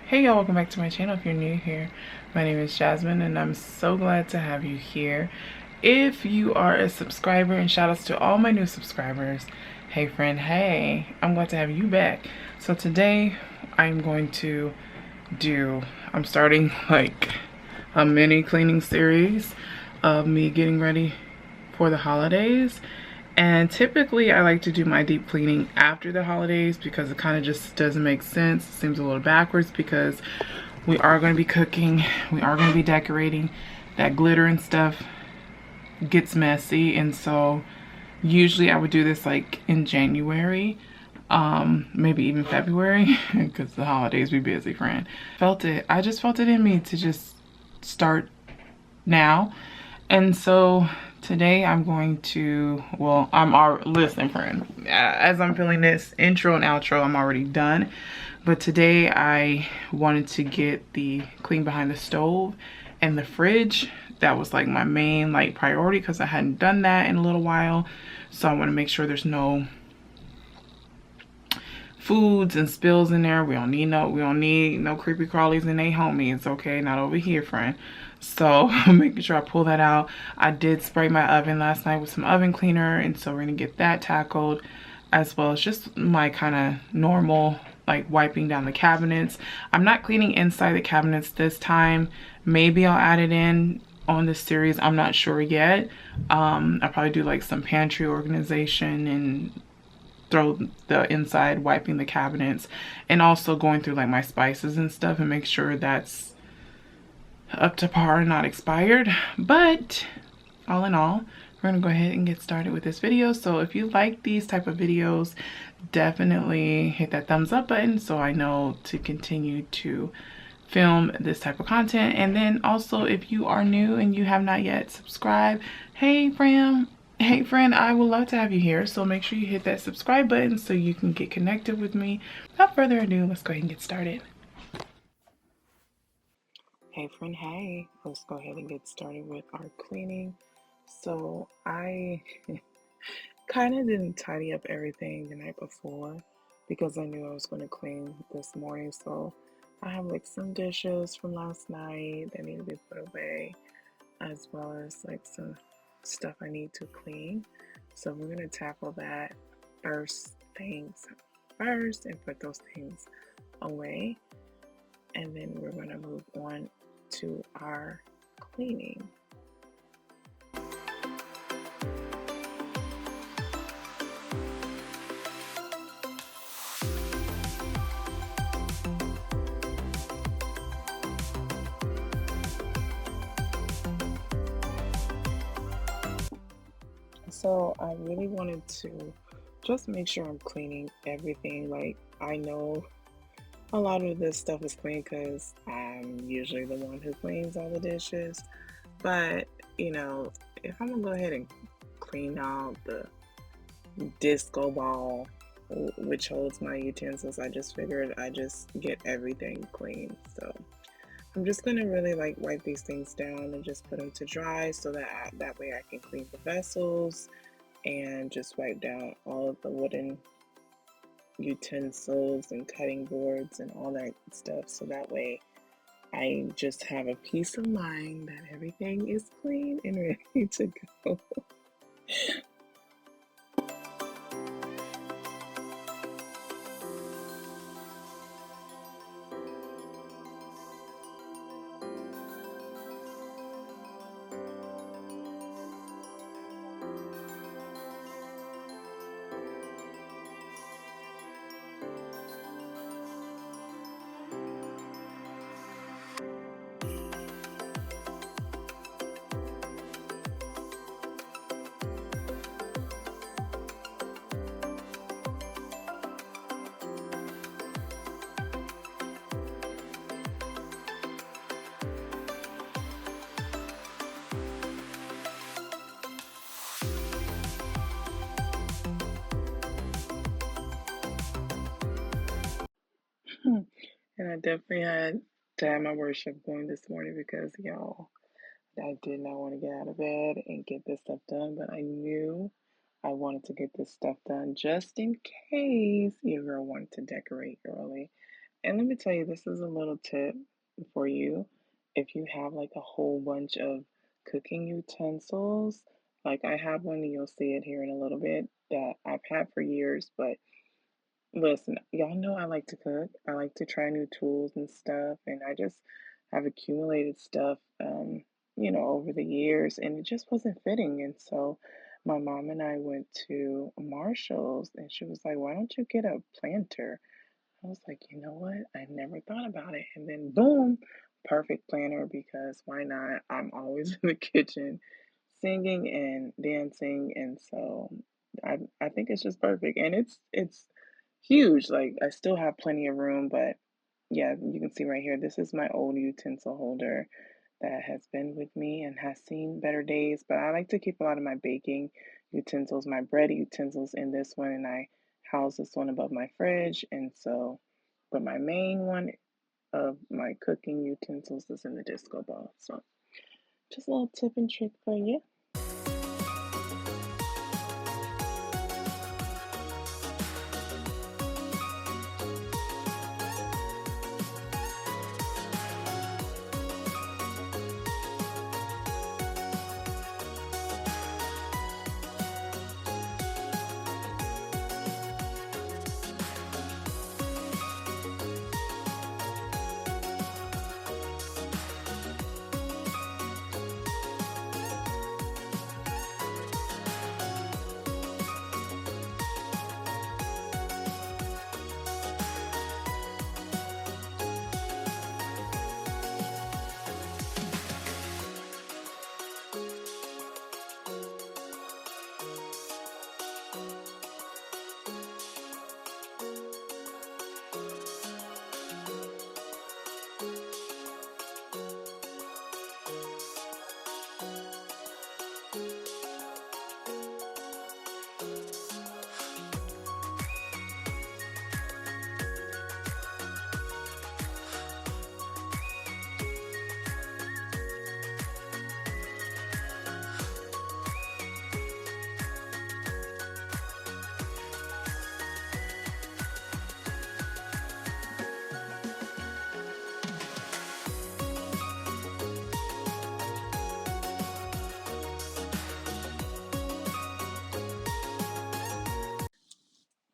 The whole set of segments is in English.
Hey y'all, welcome back to my channel. If you're new here, my name is Jasmine and I'm so glad to have you here. If you are a subscriber, and shout outs to all my new subscribers. Hey friend, hey, I'm glad to have you back. So today I'm going to I'm starting like a mini cleaning series of me getting ready for the holidays. And typically I like to do my deep cleaning after the holidays because it kind of just doesn't make sense. It seems a little backwards because we are going to be cooking, we are going to be decorating. That glitter and stuff gets messy, and so usually I would do this like in January, maybe even February, because the holidays be busy, friend. I just felt it in me to just start now. And so today I'm going to, listen friend, as I'm feeling this intro and outro, I'm already done. But today I wanted to get the clean behind the stove and the fridge. That was like my main priority because I hadn't done that in a little while. So I want to make sure there's no foods and spills in there. We don't need no creepy crawlies in they homies, okay? Not over here, friend. So making sure I pull that out. I did spray my oven last night with some oven cleaner, and so we're gonna get that tackled, as well as just my kind of normal wiping down the cabinets. I'm not cleaning inside the cabinets this time. Maybe I'll add it in on this series, I'm not sure yet. I'll probably do like some pantry organization and throw the inside wiping the cabinets, and also going through like my spices and stuff and make sure that's up to par and not expired. But all in all, we're gonna go ahead and get started with this video. So if you like these type of videos, definitely hit that thumbs up button so I know to continue to film this type of content. And then also, if you are new and you have not yet subscribed, hey friend, I would love to have you here. So make sure you hit that subscribe button so you can get connected with me. Without further ado, let's go ahead and get started. Hey friend, hey, let's go ahead and get started with our cleaning. So I kind of didn't tidy up everything the night before because I knew I was going to clean this morning. So I have like some dishes from last night that need to be put away, as well as like some stuff I need to clean. So we're going to tackle that first things first and put those things away. And then we're going to move on to our cleaning. So I really wanted to just make sure I'm cleaning everything. Like, I know a lot of this stuff is clean because I'm usually the one who cleans all the dishes. But, you know, if I'm gonna go ahead and clean out the disco ball, which holds my utensils, I just figured I just get everything clean. So I'm just gonna really wipe these things down and just put them to dry so that way I can clean the vessels and just wipe down all of the wooden utensils and cutting boards and all that stuff, so that way I just have a peace of mind that everything is clean and ready to go. And I definitely had to have my worship going this morning because, y'all, I did not want to get out of bed and get this stuff done, but I knew I wanted to get this stuff done just in case your girl wanted to decorate early. And let me tell you, this is a little tip for you. If you have like a whole bunch of cooking utensils, like I have one, and you'll see it here in a little bit, that I've had for years, but listen, y'all know I like to cook. I like to try new tools and stuff, and I just have accumulated stuff, over the years, and it just wasn't fitting. And so my mom and I went to Marshall's, and she was like, "Why don't you get a planter?" I was like, you know what? I never thought about it. And then boom, perfect planner because why not? I'm always in the kitchen singing and dancing, and so I think it's just perfect. And it's huge. Like I still have plenty of room, but yeah, you can see right here, this is my old utensil holder that has been with me and has seen better days. But I like to keep a lot of my baking utensils, my bread utensils in this one, and I house this one above my fridge. And so, but my main one of my cooking utensils is in the disco ball. So, just a little tip and trick for you.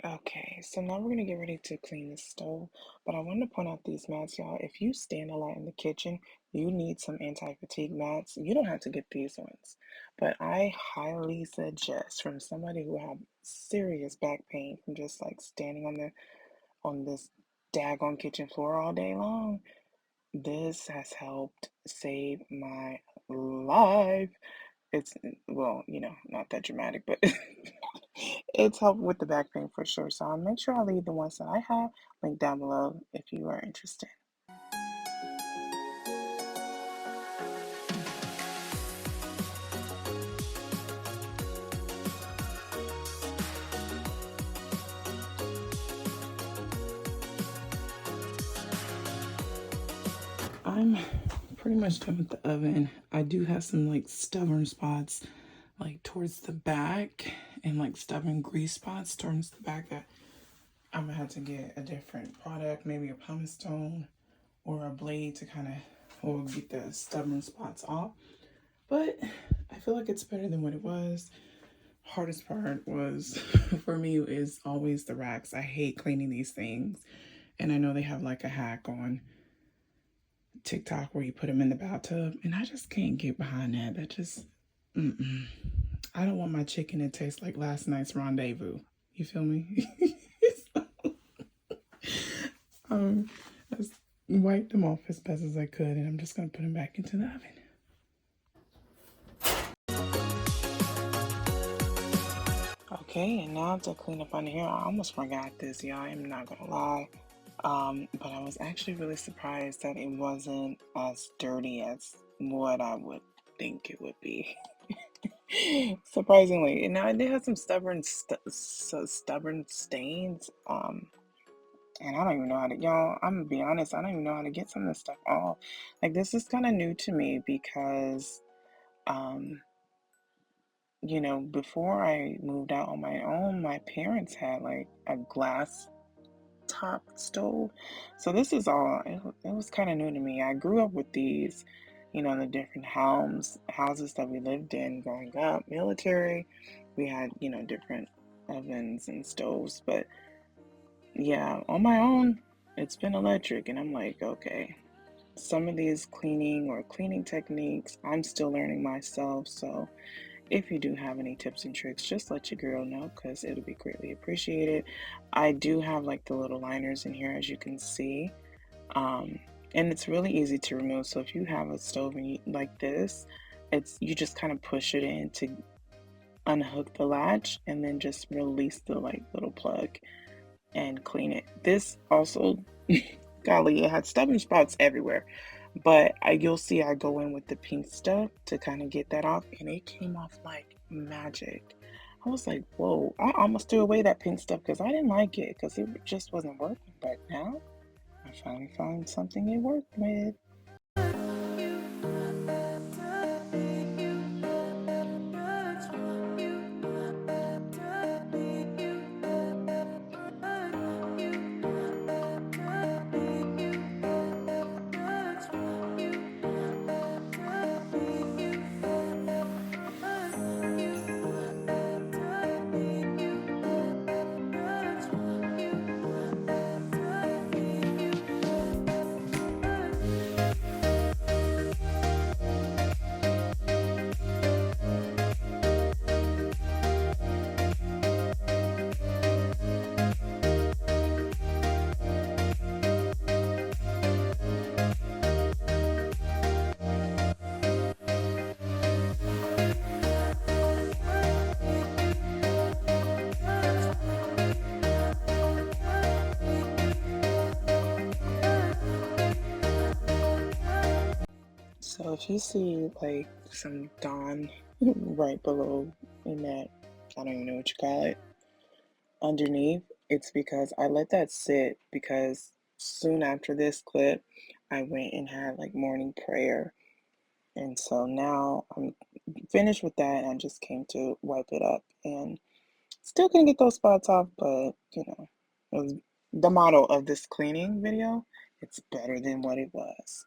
Okay, so now we're gonna get ready to clean the stove, but I wanted to point out these mats, y'all. If you stand a lot in the kitchen, you need some anti-fatigue mats. You don't have to get these ones, but I highly suggest from somebody who have serious back pain from just like standing on this daggone kitchen floor all day long. This has helped save my life. It's, well, not that dramatic, but it's helped with the back pain for sure. So I'll make sure I leave the ones that I have linked down below if you are interested. I'm pretty much done with the oven. I do have some like stubborn spots like towards the back and like stubborn grease spots towards the back that I'm gonna have to get a different product, maybe a pumice stone or a blade to kind of or get the stubborn spots off. But I feel like it's better than what it was. Hardest part was for me is always the racks. I hate cleaning these things. And I know they have like a hack on TikTok where you put them in the bathtub, and I just can't get behind that. That just, I don't want my chicken to taste like last night's rendezvous. You feel me? So, um, I just wiped them off as best as I could, and I'm just gonna put them back into the oven. Okay, and now to clean up under here, I almost forgot this, y'all. I'm not gonna lie. But I was actually really surprised that it wasn't as dirty as what I would think it would be. Surprisingly, and now it did have some stubborn stains. And I don't even know how to, y'all. I'm gonna be honest. I don't even know how to get some of this stuff off. Like this is kind of new to me because, um, before I moved out on my own, my parents had like a glass top stove. So this is all, it was kind of new to me. I grew up with these, in the different houses that we lived in growing up, military. We had, different ovens and stoves, but yeah, on my own, it's been electric. And I'm like, okay, some of these cleaning techniques, I'm still learning myself. So if you do have any tips and tricks, just let your girl know because it'll be greatly appreciated. I do have like the little liners in here, as you can see. Um, and it's really easy to remove. So if you have a stove like this, you just kind of push it in to unhook the latch and then just release the like little plug and clean it. This also, golly, it had stubborn spots everywhere. But you'll see I go in with the pink stuff to kind of get that off, and it came off like magic. I was like, whoa, I almost threw away that pink stuff because I didn't like it because it just wasn't working. But now I finally found something it worked with. So if you see like some dawn right below in that, I don't even know what you call it, underneath, it's because I let that sit because soon after this clip, I went and had like morning prayer. And so now I'm finished with that and I just came to wipe it up and still gonna get those spots off, but it was the motto of this cleaning video. It's better than what it was.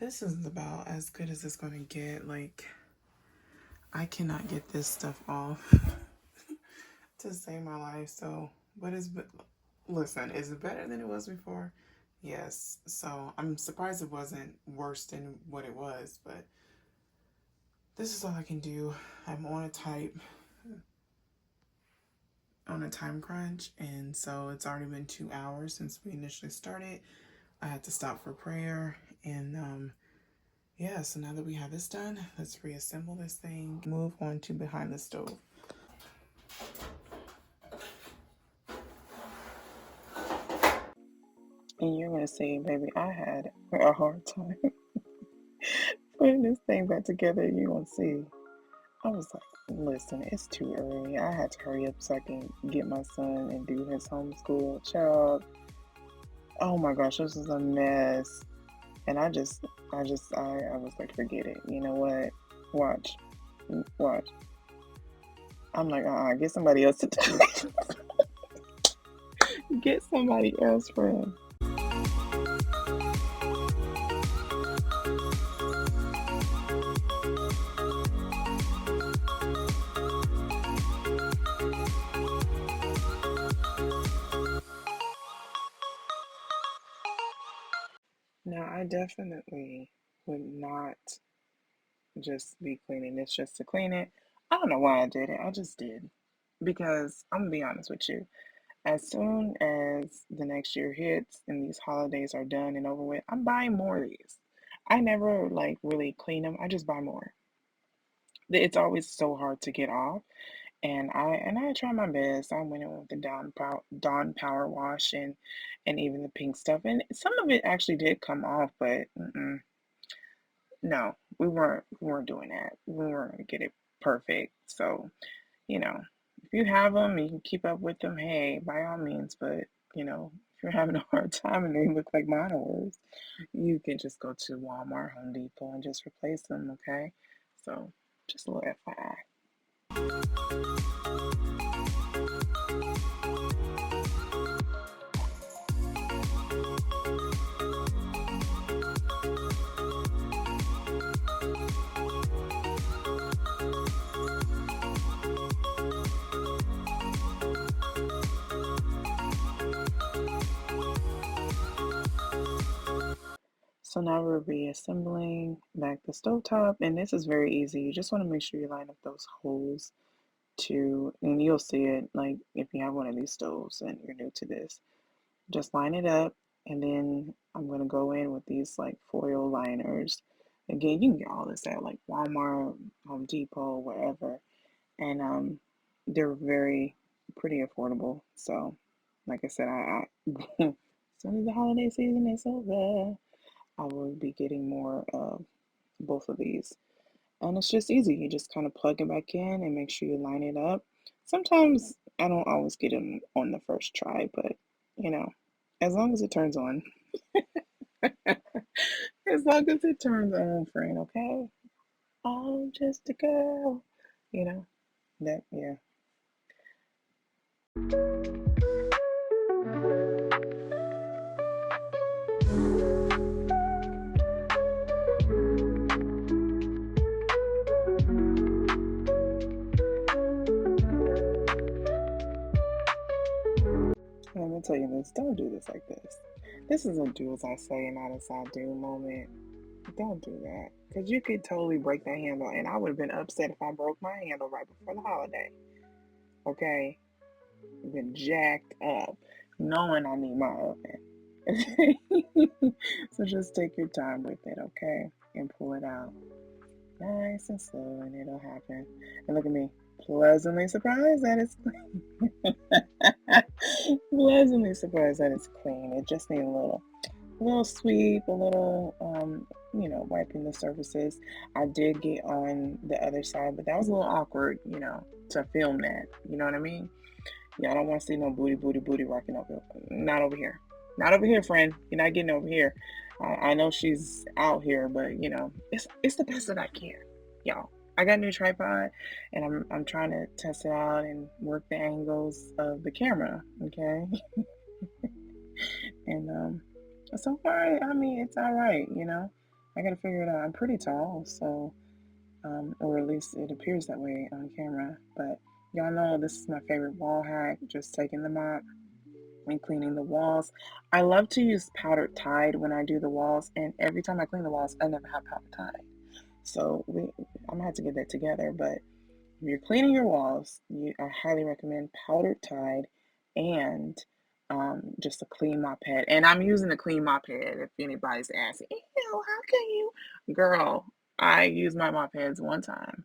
This is about as good as it's gonna get. Like, I cannot get this stuff off to save my life. So, but listen, is it better than it was before? Yes. So I'm surprised it wasn't worse than what it was, but this is all I can do. I'm on a time crunch, and so it's already been 2 hours since we initially started. I had to stop for prayer, and yeah, so now that we have this done, let's reassemble this thing, move on to behind the stove. And you're gonna say, baby, I had a hard time putting this thing back together. You're gonna see. I was like, listen, it's too early. I had to hurry up so I can get my son and do his homeschool. Child, oh my gosh, this is a mess. And I was like, forget it. You know what? Watch, watch. I'm like, get somebody else to do it. Get somebody else, friend. Now, I definitely would not just be cleaning this just to clean it. I don't know why I did it. I just did. Because I'm gonna be honest with you. As soon as the next year hits and these holidays are done and over with, I'm buying more of these. I never like really clean them. I just buy more. It's always so hard to get off. And I try my best. I went in with the Dawn Power Wash and even the pink stuff, and some of it actually did come off, but no, we weren't doing that. We weren't gonna get it. perfect. So, you know, if you have them and you can keep up with them, hey, by all means. But, if you're having a hard time and they look like monitors, you can just go to Walmart, Home Depot, and just replace them, okay? So, just a little FYI. So now we're reassembling back the stovetop, and this is very easy. You just want to make sure you line up those holes and you'll see it like if you have one of these stoves and you're new to this. Just line it up, and then I'm going to go in with these like foil liners. Again, you can get all this at like Walmart, Home Depot, wherever, and they're very pretty affordable. So, like I said, as soon as the holiday season is over, I will be getting more of both of these. And it's just easy. You just kind of plug it back in and make sure you line it up. Sometimes I don't always get them on the first try, but you know, as long as it turns on, as long as it turns on, friend, okay? I'm just a girl, you know, that, yeah. Let me tell you this, don't do this like this. This is a do as I say, not as I do moment. Don't do that. Because you could totally break that handle, and I would have been upset if I broke my handle right before the holiday. Okay? Been jacked up, knowing I need my oven. So just take your time with it, okay? And pull it out nice and slow, and it'll happen. And look at me, pleasantly surprised that it's clean. Pleasantly surprised that it's clean. It just needs a little sweep, a little, wiping the surfaces. I did get on the other side, but that was a little awkward, to film that. You know what I mean? Y'all don't want to see no booty, booty, booty rocking over. Not over here. Not over here, friend. You're not getting over here. I know she's out here, but it's the best that I can, y'all. I got a new tripod, and I'm trying to test it out and work the angles of the camera. Okay, and so far, I mean, it's all right. I gotta figure it out. I'm pretty tall, so or at least it appears that way on camera. But y'all know this is my favorite wall hack, just taking the mop and cleaning the walls. I love to use powdered Tide when I do the walls, and every time I clean the walls, I never have powdered Tide. So I'm gonna have to get that together. But if you're cleaning your walls, I highly recommend powdered Tide and just a clean mop pad. And I'm using a clean mop pad if anybody's asking, ew, how can you? Girl, I use my mop pads one time,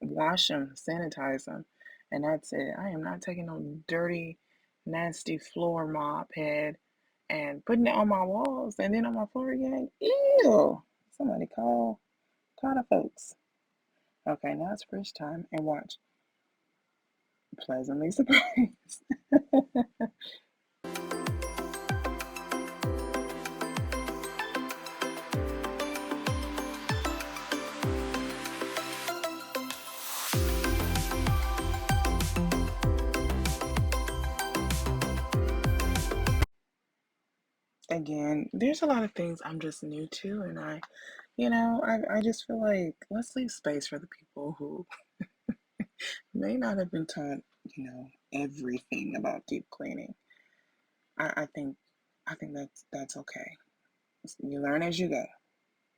wash them, sanitize them, and that's it. I am not taking no dirty, nasty floor mop pad and putting it on my walls and then on my floor again. Ew! Somebody call the folks. Okay, now it's fresh time, and watch. Pleasantly surprised. Again, there's a lot of things I'm just new to, and I just feel like let's leave space for the people who may not have been taught, everything about deep cleaning. I think that's okay. You learn as you go,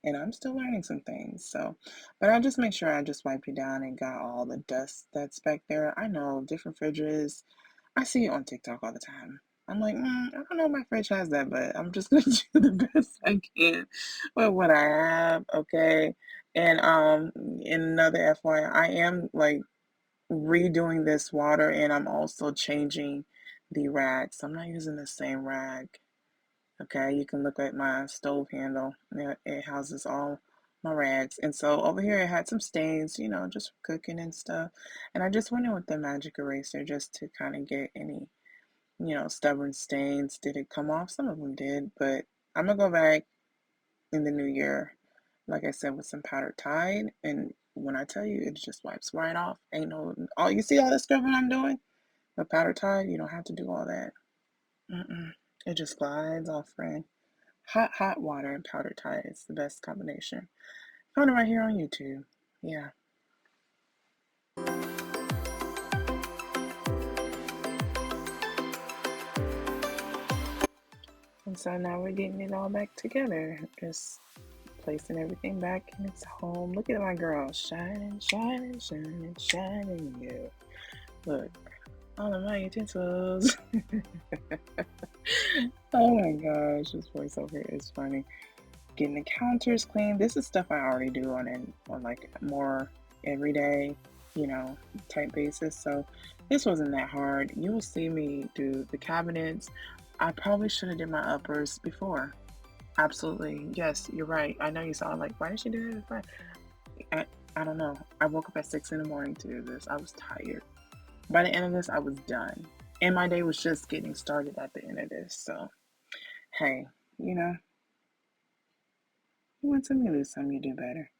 and I'm still learning some things. So, but I just make sure I just wipe you down and got all the dust that's back there. I know different fridges. I see it on TikTok all the time. I'm like, I don't know if my fridge has that, but I'm just gonna do the best I can with what I have. Okay, and in another FYI, I am like redoing this water, and I'm also changing the rags. I'm not using the same rag. Okay, you can look at my stove handle. It houses all my rags. And so over here it had some stains, you know, just cooking and stuff. And I just went in with the magic eraser just to kind of get any, you know, stubborn stains. Did it come off? Some of them did, but I'm gonna go back in the new year, like I said, with some powdered Tide. And when I tell you, it just wipes right off. Ain't no, all you see all the scrubbing I'm doing with powdered Tide, you don't have to do all that. It just glides off, friend. Hot water and powdered Tide is the best combination. Found it right here on YouTube. Yeah. And so now we're getting it all back together. Just placing everything back in its home. Look at my girl. Shining, shining, shining, shining. Yeah. Look. All of my utensils. Oh my gosh, this voiceover is funny. Getting the counters clean. This is stuff I already do on like more everyday, you know, type basis. So this wasn't that hard. You will see me do the cabinets. I probably should have did my uppers before. Absolutely. Yes, you're right. I know you saw like, why did she do that before? I don't know. I woke up at 6 in the morning to do this. I was tired. By the end of this, I was done. And my day was just getting started at the end of this. So, hey, you know, you win some, you lose some, you do better.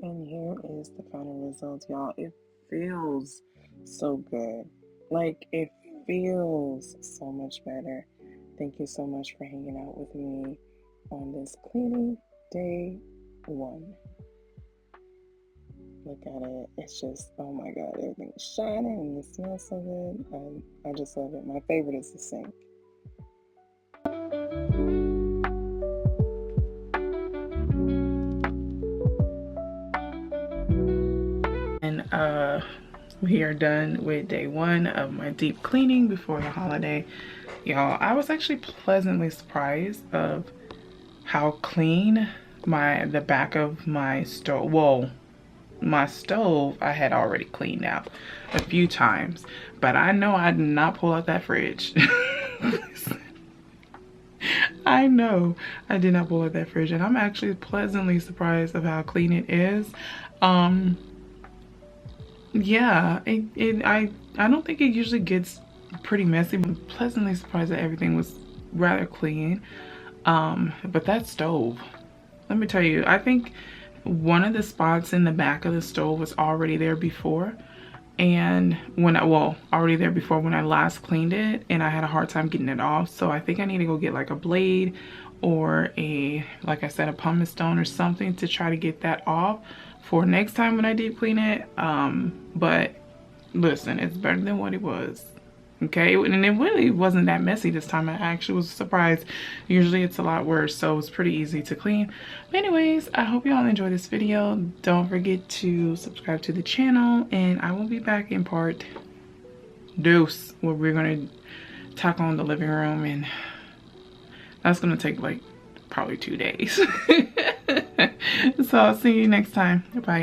And here is the final result, y'all. It feels so good. Like, it feels so much better. Thank you so much for hanging out with me on this cleaning day 1. Look at it. It's just, oh my God, everything's shining and it smells so good. I just love it. My favorite is the sink. And we are done with day 1 of my deep cleaning before the holiday. Y'all, I was actually pleasantly surprised of how clean the back of my stove. Whoa, my stove I had already cleaned out a few times, but I know I did not pull out that fridge. I know I did not pull out that fridge, and I'm actually pleasantly surprised of how clean it is. Yeah, I don't think it usually gets pretty messy, but I'm pleasantly surprised that everything was rather clean. But that stove, let me tell you, I think one of the spots in the back of the stove was already there before. And already there before when I last cleaned it, and I had a hard time getting it off. So I think I need to go get like a blade or like I said, a pumice stone or something to try to get that off for next time when I deep clean it. But listen, it's better than what it was. Okay, and it really wasn't that messy this time. I actually was surprised. Usually it's a lot worse, so it's pretty easy to clean. But anyways, I hope y'all enjoy this video. Don't forget to subscribe to the channel, and I will be back in part deuce, where we're gonna tackle on the living room, and that's gonna take like probably 2 days. So I'll see you next time. Bye.